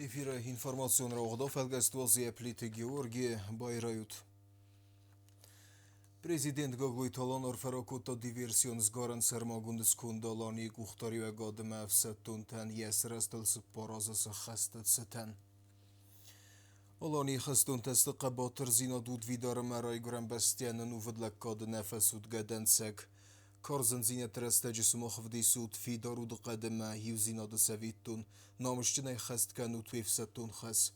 Эфира информационного Фэлгэствози Плиты Георгий Байрают. Президент Гогуй Толонор Фарокуто диверсион сгоран сармагундс кундалани гухтарио гадма фсаттунтан ясрастылсы поразысы хастатсытан. Олани хастунтасты қабатыр зинадуд видары марай грамбастянын увыдлак кады нәфасуд гадансак. Корзан зинет растаджисумох вдисуд фидаруд қадама юзинады савиттун намышчынай хасткану твифсаттун хас.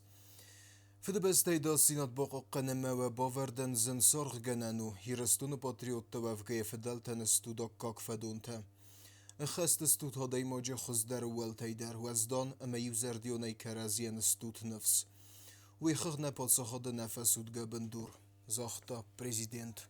Фидбестей да синат боқ қанама ва бавардан зин сарх ганану хирастун патриотта ва вгефдалтан студак как фадунта. خست استود هدای ماجه خزدر والتیدر وزدان اما یوزردیونای کرازیان استود نفس وی خغ نپادساخد نفس ودگا بندور زاختا президент.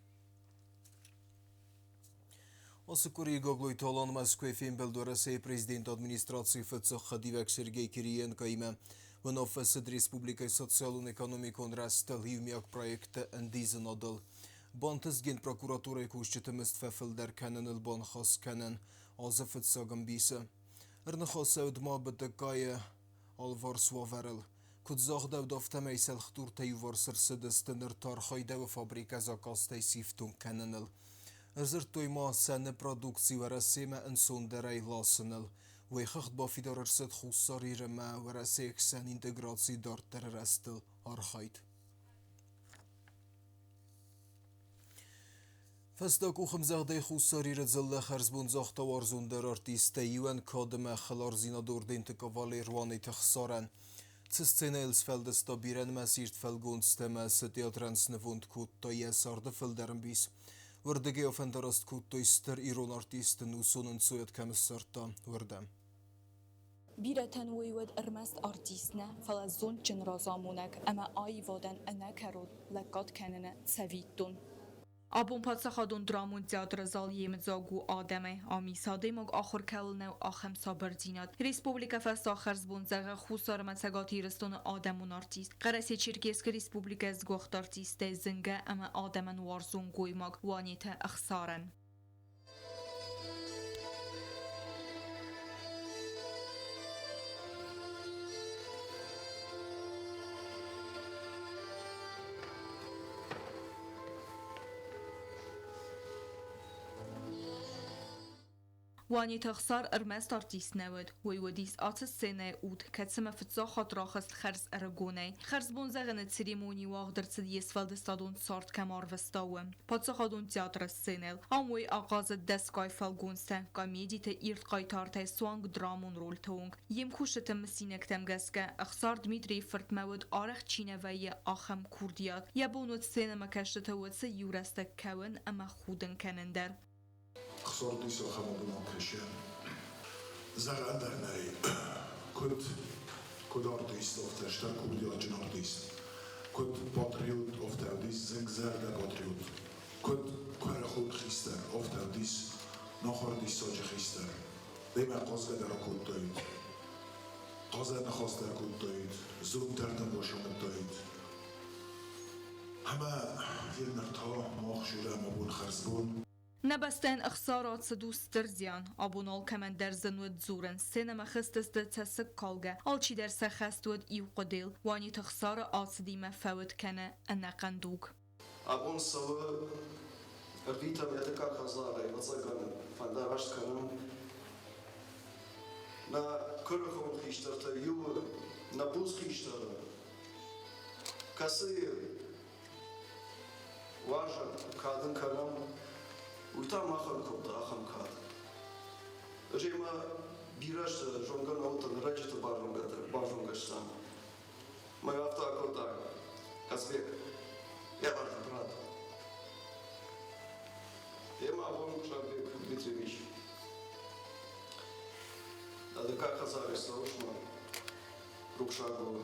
Осыкури Гоглой Толон Москве Фимбелдора сей президент администрации ФЦХ Хадивак Сергей Кириенко имя вновь с республикой социалун экономикон растал юмяк проекта Андизен одал. Бантыз генпрокуратурой кушчетымыст фэфэлдер кэнэн илбан хас кэнэн азафыт сагам биса. Рнахаса удма бытыкая алвар суаверил. Кудзахда вдафтамай селхтур таювар сырсыдыстыныр тархайда в фабрика закастай сифтун кэнэнэл. Зыртой масаны продукции варасема инсондерай ласыныл. Вейхахт бафидар арсад хуссари рема варасе эксан интеграции дартер растыл архайт. Фастак ухымзағдай хуссари рыдзылла харзбун захта варзундер артиста юан кадыма хылар зинадорден кавалер ваны тахсаран. Цисцена элсфелдеста бирен масирт фелгунстема театрансневунд кутта ясарды филдерн бис. Върдеге офендераст кутто истер ирон артистен усунын сует комиссарта върдем. بیرتن ویود ارمست آرتیسنه فلزون چن رازامونک اما آی وادن انا کرود لکات کننه سویدون. Abun patsaxadun dramın teatr zal yemzagu ademe amisade mag axır kalne axem sabrdinat Respublika festa xarzbun zağa xusar matsagati rastun ademun artist qarasi Çerkesk Respublika zgoxt artiste zinga ama ademen warzun goymak wanite axsaran وانی تخسار ارمست آرتیست نود وی ودیس آتش سنه اود کتسم فتزا خاطراخست خرز ارگونه خرز بونزغن تریمونی واقدر تدیس فلدستادون سارت کمار وستاوم پاتسا خادون تیاتر سنل آموی آغاز دستگای فلگونسته کامیدی تا ایرت قایتارت سوانگ درامون رول تونگ یم کوشتم مسینک تمگسکه اخسار دمیتری فرت مود آرخ چینه وی آخم کردیات یبونود سنه مکشت ود سی یورست کون اما خودن کنندر خسارتي سخمودنا كشان زغل درنري كود artist of the star kurdiyacın artist كود patriot of the artist zengzerde patriot كود كارخود خيستر of the artist نخوردی ساج خيستر دیمه قازگه در کود داید قازه نخواست در کود داید زود دردن باشم داید همه یه نرتا ماخ شده مبون خرزبون نبستن اخسارات سدوست درزیان آبونال کمن در زنود زورن سینما خستست تسک کالگه آلچی در سخستود ایو قدیل وانی تخسار آسدیمه فوت کنه انقندوگ آبون سوه ردیتم یدکار خزاره وزگانه فندرشت کنم نا کرخون خیشتر تا یو نبوز خیشتر کسی واجه کادن کنم ويتام آخر كودا آخر كاد. ريما بيرش جونغان أوتن رجت بارجونغشتام. ما يافتا كودا كسبيك. يا برد براد. يما أبون شابيك بيتريش. هذا كأخذ أرسلوش ما ركشاغو.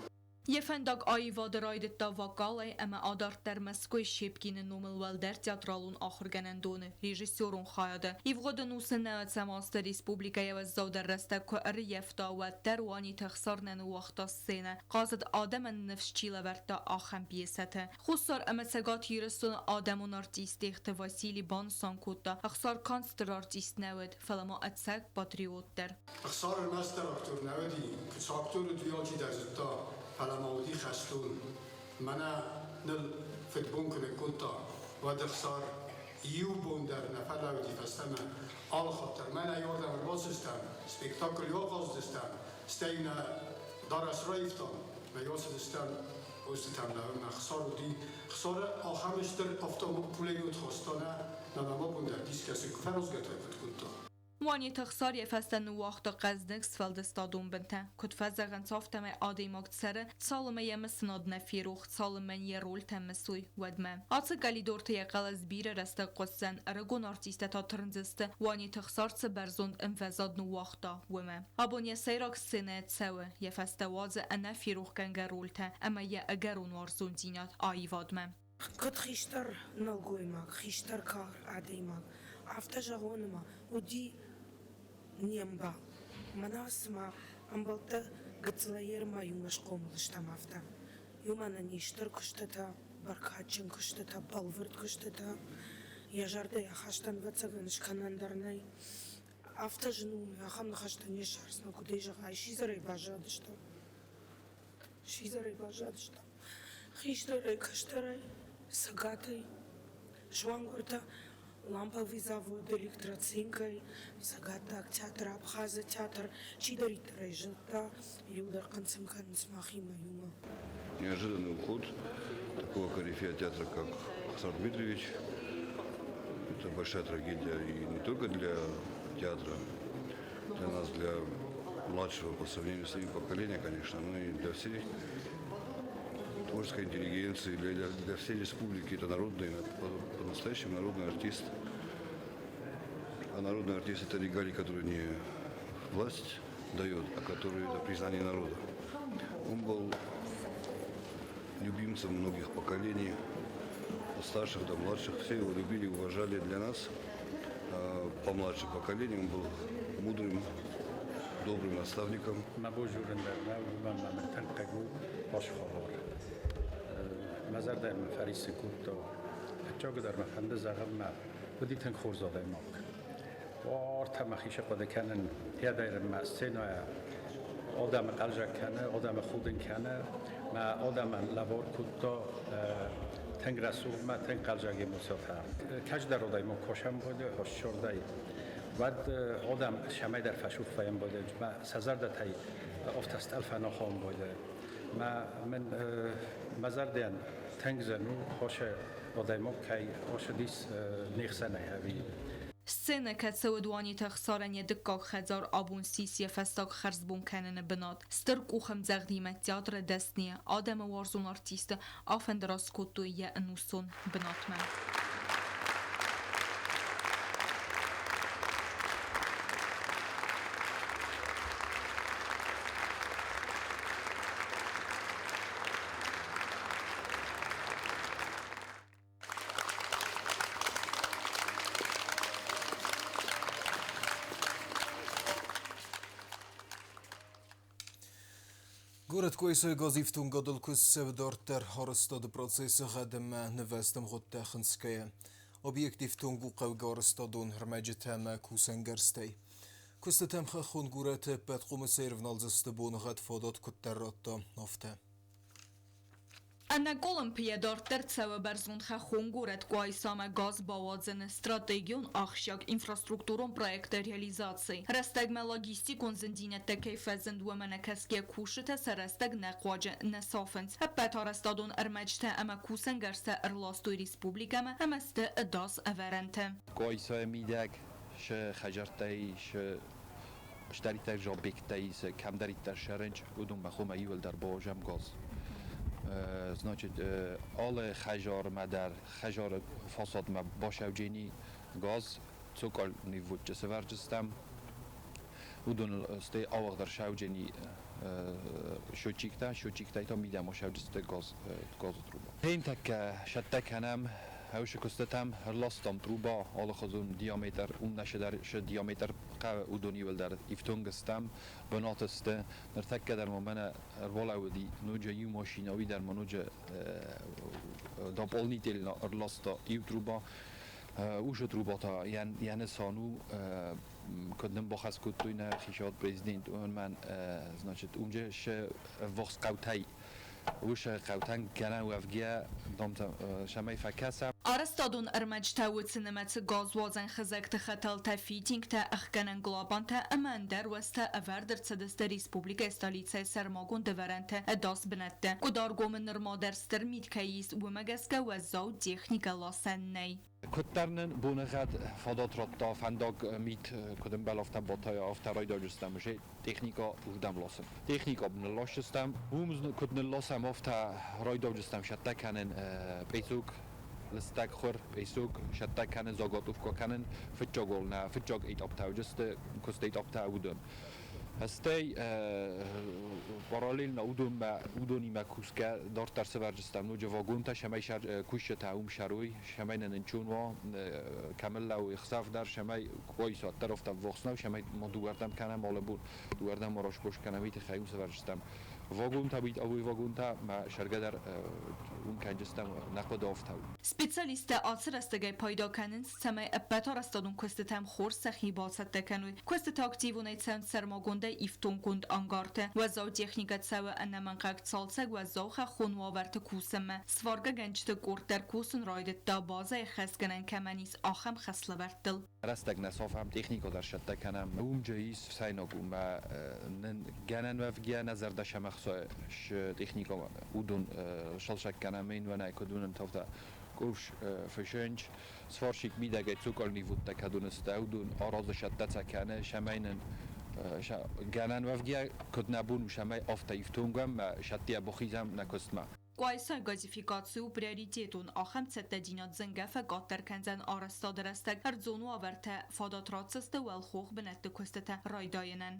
Jefendag ayvaderaydet da vakalay ama adart der Moskva şepkini numel teatralun ahırgenendone rejissörun xayada. İvgodan usenat samasta Respublikaya ve zavderreste ku yefta ve derwani texsarnen waqta sene qazad ademen nefsçila verta axem piyesete. Xussar ama segat yiristun ademun artist ehte Vasili Bansan kutta axsar kanster artist neved falama atsak patriot der. اخسار المستر اکتور نودی که ساکتور دویاجی در زتا پلماودی خستون منا نل فتبون کنه کنتا و دخسار یو بون در نفر لودی فستمه آل خاطر منا یاردم رواز استم سپیکتاکل یاغاز دستم ستینا دارس رایفتم و یاس دستم استم لهم خسار دی خسار آخمشتر افتام پولیوت خواستانه نما بون در دیسکسی کفروز گتای فت کنتا وانی تخسار یفستن وقت قزدک سفلد استادون بنته کد فزغن صافتم آدی مقت سره سالمه یمسناد نفیروخ سالمه یه رول تمسوی ودمه آتس گلی دورت یقل از بیر رسته قصن ارگون آرتیسته تا ترنزسته وانی تخسار س برزوند انفزاد نو وقتا ومه ابونی سیراک سنه تسوه یفسته واز نفیروخ کنگه رولته اما یه اگرون وارزون زینات آیوادمه کد خیشتر نلگوی ماک خیشتر کار عادی ماک افته جوان ما ودی نيمبا مناسما أمبلتا قتلاير ما يونش قوملشتم أفتا يوم أنا نيشتر كشتتا بركاتشن كشتتا بالورد كشتتا يا جردة يا خشتن وتسجنش كنن درناي أفتا جنوم يا خم خشتن يشارسنا كديجا غاي شيزري باجادشتا شيزري باجادشتا خيشتري كشتري سقاتي شوانغورتا ламповый завод, электрацинкой, Сагатак, театр, Абхаза, театр, Чидаритра, Желта, Юдар, Канцемкан, Смахима, Юма. Неожиданный уход такого корифея театра, как Ахсар Дмитриевич. Это большая трагедия и не только для театра, для нас, для младшего по сравнению с ним поколения, конечно, но и для всей творческой интеллигенции, для всей республики. Это народный, по-настоящему народный артист. А народный артист – это регалии, которые не власть дает, а которые это признание народа. Он был любимцем многих поколений, старших до младших. Все его любили, уважали. Для нас, помладше поколения, он был мудрым, добрым наставником. مزار در مفریس کوتا جاگ در مفند زغم ما بدیتن خورزاده ماک وار تمخیش قد کنن یا در مسنا آدم قلج کنه آدم خودن کنه ما آدم لوار کوتا تنگ رسول ما تنگ قلجگی مسافر کج در آدم ما کشم بوده هشچورده بعد آدم شمای در فشوف فیم بوده ما سزار دتای افتست الفنا خام بوده ما من مزار دین تنگ زنو خوش آدم کی خوش دیس نیخسنه هوی سنه که سودوانی تخسارن یدکاک خزار آبون سیسی فستاک خرزبون کنن بناد سترک اوخم زغدیمه تیاتر دستنیه آدم وارزون آرتیست آفندراس کتوی انوسون بناتمه Город Койсой газифтун гадалкус севдартер харстад процесса гадема невестам готтехнская. Объективтун гуқавгарстадун хрмаджетама кусенгерстей. Кустатам хахун гурате петкум сервналзастабун гадфадат куттерратта нафта. Ana Olimpiadar tercava berzundha Honguret Guaisama gaz bavadzene strategion axşak infrastrukturun proyekte realizacji. Restagme logistikon zindine tekeyfezend wemene keskiye kuşite serestag neqwace nesafens. Hepet arastadon ermecte ama kusengerse erlastoy respublikame hemeste edas everente. Guaisa midag ش خجرتای ش اشتریتر جابکتای س کم دریتر شرنج ودون بخوم ایول در باجم گاز. значит alle خجار مدر خجار فساد ما باشوجینی گاز цукол نيفوت جسورجستم ودون است آوغ در شوجینی شوچیکتا تا میدم و شوجست گاز تروبا هین تک شتک هنم هاوش کستم لاستم تروبا آل خودم دیامتر نشه در ش دیامتر قا ودونی ول در افتونگستم بناتسته در تک در ممنه رولا ودی نوجه یو ماشیناوی در منوجه دابولنی تل لاستا یو تروبا وش تروبا تا یعنی سانو کدنم بخش کد توی نه خیشات پرزیدنت اون من значит اونجا ش وقت قوتای وش قوتان کنن و افگیا دامت شمای فکاسم Arastadun ارمجتا وتسنمت غازوازن خزکت خطال تا فیتینگ تا اخکنن گلابان تا اماندر وستا اوردر تسدست ریسپوبلیکا استالیتسای سرماگون دورنت اداس بنته کدارگومن نرمادر سترمید کهیست و مگسکا و زاو تکنیکا لاسن نی کترنن بونغاد فادات رتا فنداگ میت کدم بلافتا باتای آفترای داجستم بشه تکنیکا بودم لاسم تکنیکا بن لاشستم ومز کدن لاسم آفتا رای داجستم شتا کنن پیسوک لستک خور پیسوک شتا کنن زاگاتوف کو کنن فتجاگول نه فتجاگ ایت آبتاو جست کستیت آبتاو بودم هستی پارالل نودم با ودونی مکوسکا دارت ترس ورجستم نو جواگون تا شمای شر کوش تاوم شروی شمای ننچون و کامل لو اخساف در شمای کویس طرف تا وخسنا شمای ما دوردم کنم مال بود دوردم مراش کوش کنم ایت خیلی سورجستم واگون تا بیت اوی واگون تا ما شرگه در اون کنجستم نقد آفتاو سپیشالیست آسر استگای پیدا کنن سمای ابتار استادون کستتم خور سخی باست دکنوی کست اکتیوونای سم سرماگونده ایفتون کند انگارته و زاو تکنیکت سوا انمانقاقت سالسگ و زاوخ خونواورت کوسم سوارگا گنجت گورد در کوسن رایدت دا بازه خسگنن کمانیس آخم خسله برتل رستگ نصافم تکنیکا در شده کنم اون جاییس سیناگون و گنن و فگیا نظر داشتم اخصایش تکنیکا اودون شلشک کنم این و نایکدونن تافتا کوش فشنج سفارشیک میدگه چوکال نیفوت تکدونسته اودون آراز شده تکنه شمینن گنن و فگیا کد نبون و شمای آفتایفتونگم و شدی بخیزم نکستم Quaysa gazifikatsiyu prioritetun axam tsetta dinat zengafa gatter kanzan arasta derastek her zonu averte fadatratsaste wal khokh benette kostete raydayenen.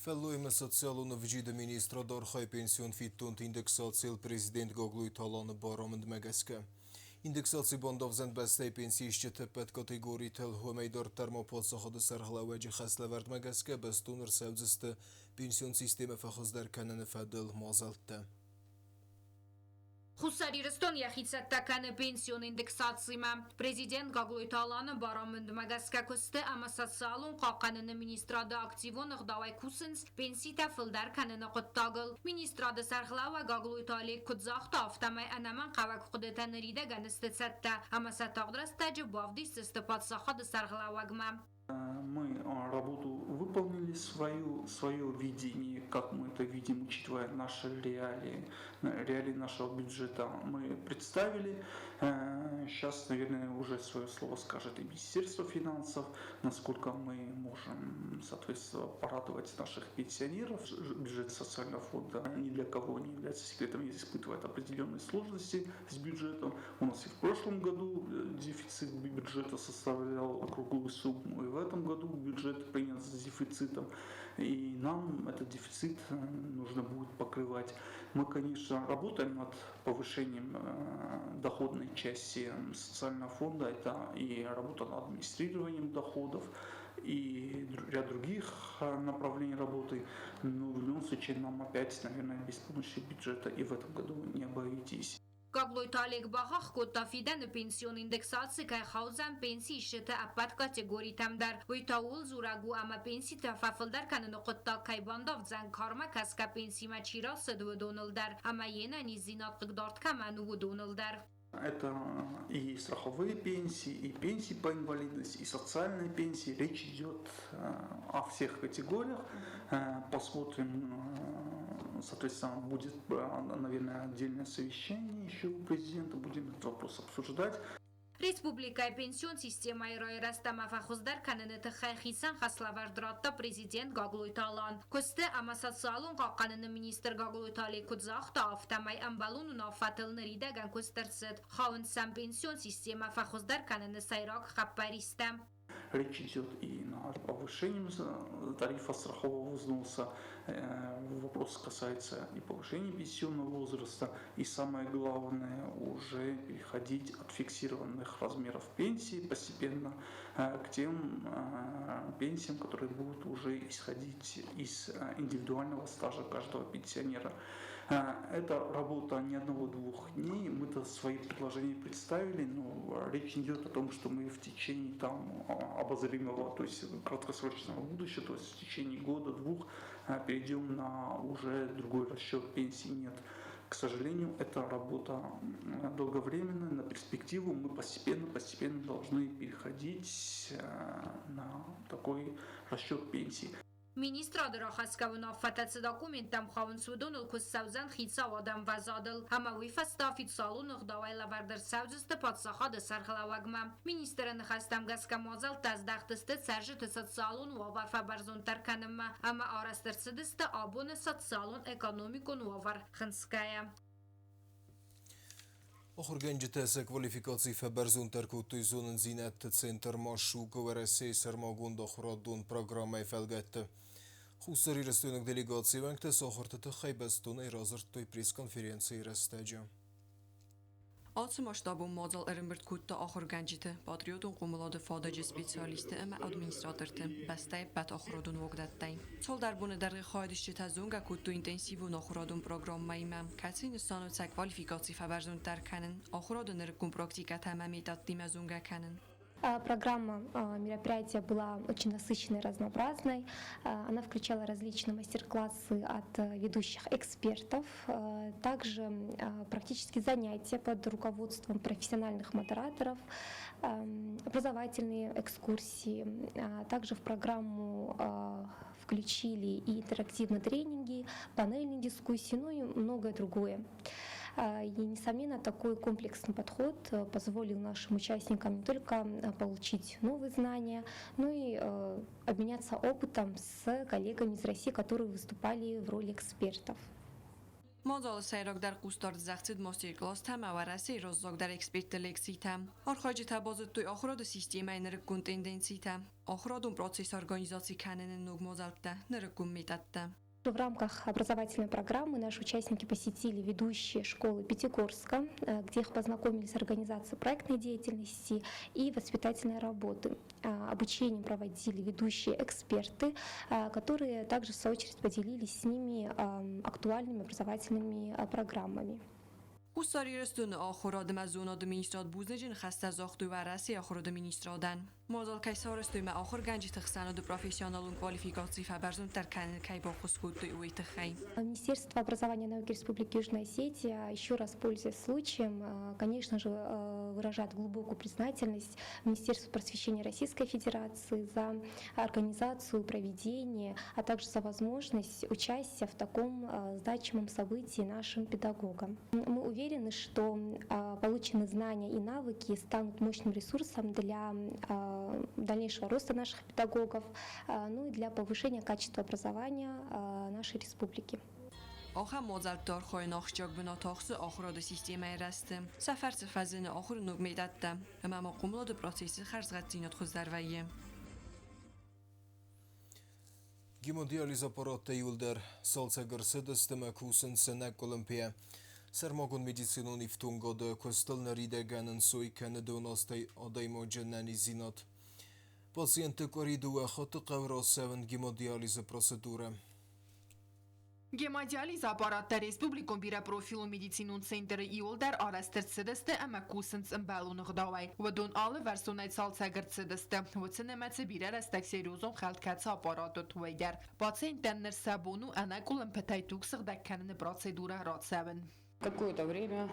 Felloima социалуна вжида министра дархай пенсион фиттунт индексациил президент Гоглуй таланы барамынд мәгәскә. Индексация бандавзанд бәстәй пенсия ишчетепет категории тел хуамайдар термопод сахады сархла вәҗи хәсләвәрд мәгәскә бәстуныр сәвзисте пенсион система фахыздар кәнәне фәдел мазалтты. Խուսարիրստոն յախիցատականը պենսիոն ինդեքսացիմը Պրեզիդենտ Գագլույթալանը բարամընդ մագասկակոստը ամասացալուն қақանını ministrada aktivon ղդավայ կուսնց պենսիտա ֆլդար կանını qıttagıl ministrada sarxlava Gagluitali kudzaxta avtamay anaman qavak qudetənəri də qanıstətsətdə amasataqdrastəcə bavdi sistəpat saxadı sarxlavagma. Мы работу выполнили, свое видение, как мы это видим, учитывая наши реалии нашего бюджета, мы представили. Сейчас, наверное, уже свое слово скажет и Министерство финансов, насколько мы можем, соответственно, порадовать наших пенсионеров. Бюджет социального фонда ни для кого не является секретом, и испытывает определенные сложности с бюджетом. У нас и в прошлом году дефицит бюджета составлял округлую сумму, и в этом году бюджет принят с дефицитом, и нам этот дефицит нужно будет покрывать. Мы, конечно, работаем над повышением доходной части социального фонда, это и работа над администрированием доходов, и ряд других направлений работы, но в любом случае нам опять, наверное, без помощи бюджета и в этом году не обойтись. Գագլույթալեք բաղախ կոտաֆիդան պենսիոն ինդեքսացի կայ խաուզան պենսի իշտը ապատ կատեգորի տամդար վույթաուլ զուրագու ամա պենսի տաֆաֆլդար կաննը qıtta կայբանդով ձան կարմա կասկա պենսի մաչիրասը դվդոնılдар ամա ենա նիզինատ qıqdart կամանու վդոնılдар. Это и страховые пенсии, и пенсии по инвалидности, и социальные пенсии. Речь идет о всех категориях. Посмотрим, соответственно, будет, наверное, отдельное совещание еще у президента. Будем этот вопрос обсуждать. Республикայի պենսիոն սիստեմայի ռոյրաստամավախոզդար կանını թխայխիսան խասլավարդրատта Президент Գագլույթալան. Կոստը ամասացալուն qaqanını Minister Գագլույթալի կուձախտը ավտամայ ամբալուն ու նավատելների դագան կոստերցետ խավնցան պենսիոն սիստեմավախոզդար կանını sayrak խապարիստəm. речь идет и о повышении тарифа страхового взноса. Вопрос касается и повышения пенсионного возраста, и самое главное уже переходить от фиксированных размеров пенсии постепенно к тем пенсиям, которые будут уже исходить из индивидуального стажа каждого пенсионера. Это работа не одного-двух дней. Мы-то свои предложения представили, но речь идет о том, что мы в течение обозримого, то есть краткосрочного будущего, то есть в течение года-двух перейдем на уже другой расчет пенсии. Нет. К сожалению, это работа долговременная, на перспективу мы постепенно должны переходить на такой расчет пенсии. Ministra dra xaskavun affatat documentam xavun sudonul kus sauzan xitsa adam vazadil ama wi fastafit salon gdawai lavardar sauziste patsaxa de sarxlavagma ministerin xastam gaska mozal tazdaqtiste serjit sat salon wavar fabarzon tarkanma ama arastirsidiste abone sat salon ekonomikon wavar xinskaya Охорганҷите се квалификаци фабарзун таркутуй зонын зинат центр машу ГВРС сармагун дохурадун программай фалгатты. Хусари растойнок делегации ванкта сохортата хайбастун айразыртой пресс-конференции растаджа. Als масштабу модел Эренберт Кутта охорганҷите патриотун қумулоды фодаҷи специалисты эма администраторты бастай бат охуродун вогдаттай. Сол дар буны дарги хоидишчи тазунга кутту интенсиву охуродун программаима катрин стану ца квалификации фабарзун тарканен охуродун эркун практика тамамитат димазунга канен. Программа мероприятия была очень насыщенной, разнообразной. Она включала различные мастер-классы от ведущих экспертов, также практические занятия под руководством профессиональных модераторов, образовательные экскурсии. Также в программу включили и интерактивные тренинги, панельные дискуссии, ну и многое другое. И, несомненно, такой комплексный подход позволил нашим участникам не только получить новые знания, но и обменяться опытом с коллегами из России, которые выступали в роли экспертов. مازال سیراک در قوستار زخصید ماسترکلاس تم و رسی رازداگ در اکسپرت لکسی تم. آرخاجی تبازد توی آخراد سیستم ای نرکون تندنسی تم. آخرادون پروسس ارگانیزاسی کنن نوگ مازالبته نرکون میتته. В рамках образовательной программы наши участники посетили ведущие школы Пятигорска, где их познакомили с организацией проектной деятельности и воспитательной работы. Обучение проводили ведущие эксперты, которые также в свою очередь поделились с ними актуальными образовательными программами. Хустاری رستون آخراد مزوناد مینیستراد بوزنجین خسته زاختوی و رسی آخراد مینیسترادن. مازال کیسار استوی ما آخر گنجی تخصاناد профессионалун квалификации фабарзун тарканен кай бо хускуттуй уитахай. Министерство образования и науки Республики Южная Осетия, еще раз пользуясь случаем, конечно же, выражает глубокую признательность Министерству просвещения Российской Федерации за организацию, проведение, а также за возможность участия в таком значимом событии нашим педагогам. Мы уверены, что полученные знания и навыки станут мощным ресурсом для дальнейшего роста наших педагогов, ну и для повышения качества образования нашей республики. آخر مازالدار خواه ناخشاق بنا تاخص آخراد سیستمه رسته سفر فزن آخر نوگ میدادته اما قملاد پروسس خرزغت زینات خوز درویه Гемодиализ аппарата юлдар салца гърсада стемакусен сенек Олимпия. Сармагон медицинон ифтун года костел нариде ганен сой кане донастай адаймо дженнани зинат. Пациенты коридуа хаты қавра севен гемодиализа процедура. Гемодиализ аппарата республикон бира профилу медицинун центр иолдар арастырцедесте ама кусенц имбалун гдавай. Вадон алы версонайт салца гырцедесте. Ваценемece бира растак сериозон халткаца аппаратот вайдер. Пациентен нерсабону анакулен петайтук сагдакканен процедура радсевен. Какое-то время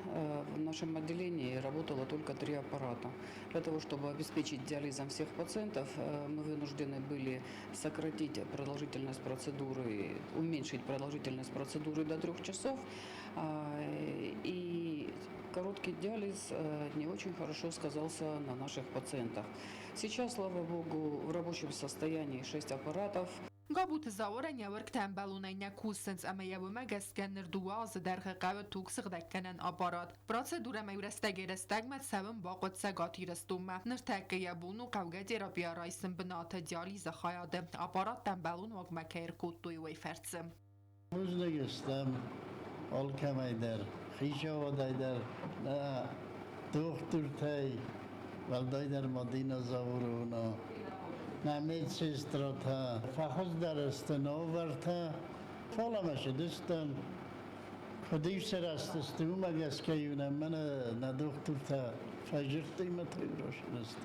в нашем отделении работало только 3 аппарата. Для того, чтобы обеспечить диализом всех пациентов, мы вынуждены были сократить продолжительность процедуры, уменьшить продолжительность процедуры до 3 часов. И короткий диализ не очень хорошо сказался на наших пациентах. Сейчас, слава богу, в рабочем состоянии 6 аппаратов. Gabut zaoran yawork tembelunayna kusens ama yawma gaskenner duaz derqawe tuksig dekkenen aparat. Procedura mevresteg met seven baqot segati restuma. Nirtekke yabunu qavga terapia raisin binata dialize khayade. Aparat tembelun wag makair kuttuy wayfertsim. Muznegestem alkamaider, khishawadaider, na doktortay, valdaider madina zauruna. نمید سیستراتا فخذ درستن آورتا فالا مشدستن خدیو سرستستو مگس که یونم من ندختور تا فجرتی متغیرش نست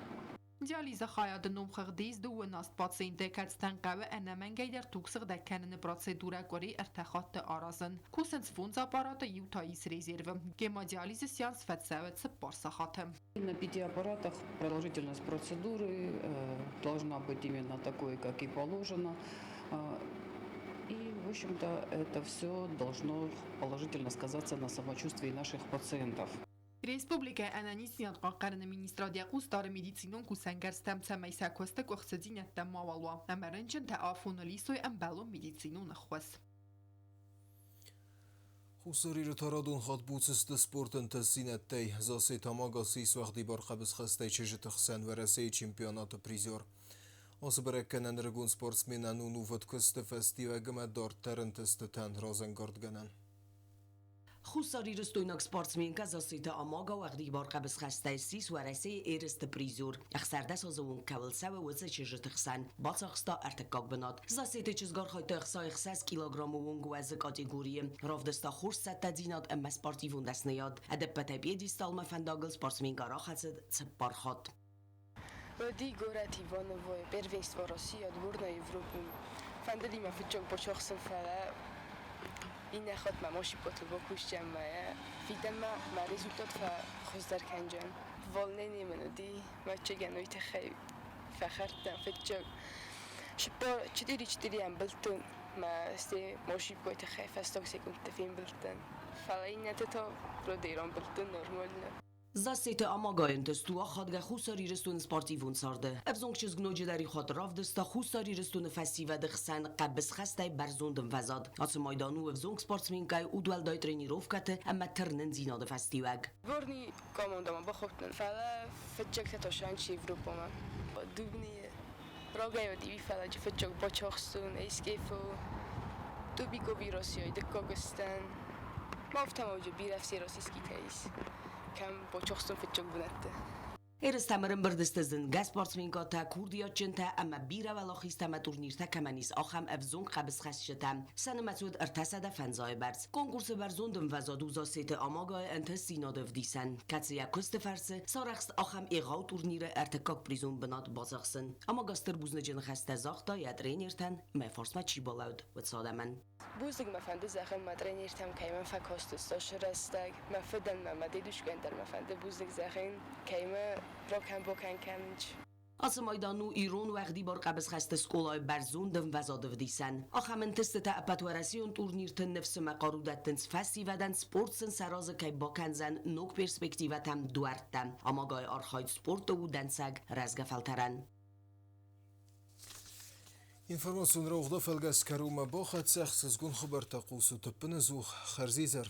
Dialize khayad numkhagdiz du nast patsiente katsten qawe enemengey der tuksig dekkenen procedura gori ertakhat arazın. Kusens funds аппарата Ютаис резервы. Гемодиализа сеанс фетсевет с парсахатым. На 5 аппаратах продолжительность процедуры должна быть именно такой, как и положено. И, в общем-то, это все должно положительно сказаться на самочувствии наших пациентов. Республика Ананисият قاقرن министрадия قوستار медицинون кусенгерстем цемейса костек وخصدینت ماوالوا امرنچن تعافونالیسوی امبالو медицинون خواست. خسری رو تارادون خاد بوتست سپورتن تزینت تی زاسی تماغا سیس وقتی بار قبض خسته چجه تخسن و رسه چمپیونات پریزور. آسه برکنن رگون سپورتسمینن و نوفت کست فستی و گمت دار ترنتست تن رازنگارد گنن. خوساری رستویناک سپورتسمینکا زاسیتا آماگا وقتی بار قبض خسته سیس و رسه ایرست پریزور اخسرده سازون کول سوه وزه چجه تخسن باچاخستا ارتکاک بناد زاسیتا چزگار خواهی تخصای خساس کیلوگرام و وزه کاتگوری رافدستا خورس ست دیناد اما سپارتی وندست نیاد ادبتا بیدیستال مفنداگل سپورتسمینکا را خسد سپار خاد ودی گورتی وانوی پروینستوا روسیه دورنا Европу فندلی مفجوک باچاخسن فعلا این نخواد ماشی پاتو با کوش جمعه فیدم ما رزولتات فخوز در کنجم والنه نیمنو دی ما چه گنوی تخیل فخرتم فجوک شبار چدیری هم بلتون ما استی ماشی پای تخیل فستاک سیکون تفیم بلتن فعلا این نتا رو دیران بلتون نرمال نه زاسیت آماگاین تستوا خادگه خوساری رستون سپارتی وون سارده. افزونگ چیز گنوجی داری خود راف دستا خوساری رستون فسی و دخسن قبض خسته برزوندم وزاد. آس مایدانو افزونگ سپارتسمین که اودول دای ترینیروف کته اما ترنن زیناد فستی وگ. ورنی کاموندام با خودتن فعلا فجک تاشان چی Европа ما. دوبنی راگای و دیوی فعلا جی فجک با چاخستون ایسکیفو دوبی کو بیراسیای دکاگستان. ما افتم اوجه بیرفتی راسیسکی تاییس. کم با چخستون فچوک بنده. ایرستمرن بردستزن گس سپورتسمینکا تا کوردیات جنتا اما بیره ولا خیستم تورنیرتا کمانیس آخم افزون قبض خشتم سن مسعود ارتسد فنزای برز کنکورس برزوندم وزادو زاسیت آماگای انت سینادف دیسن کتسی کست فرسه سارخست آخم ایغاو تورنیر ارتکاک پریزون بناد بازخسن اما گاستر بوزن جن خسته زاختا یاد رینیرتن مفارس چی بالاود و سادمن بوزگ مفنده زخم مدرینیرتم کیمن فکاستستاش رستگ مفدن ممدیدوش گندر مفنده بوزگ زخم کیمن راکن بکن کنج آس مایدانو ایرون وقتی بار قبض خسته سکولای برزوندم وزادو دیسن آخمن تست تا اپتوراسیون تورنیرتن نفس مقارودتنس فسی ودن سپورتسن سراز که باکنزن نوک پرسپکتیوتم دوارتن آماگای آرخاید سپورت و دنسگ رزگفلترن Information ra uğda felgas karuma baxat saxsız gün xabar taqus u tepinizux xarzizar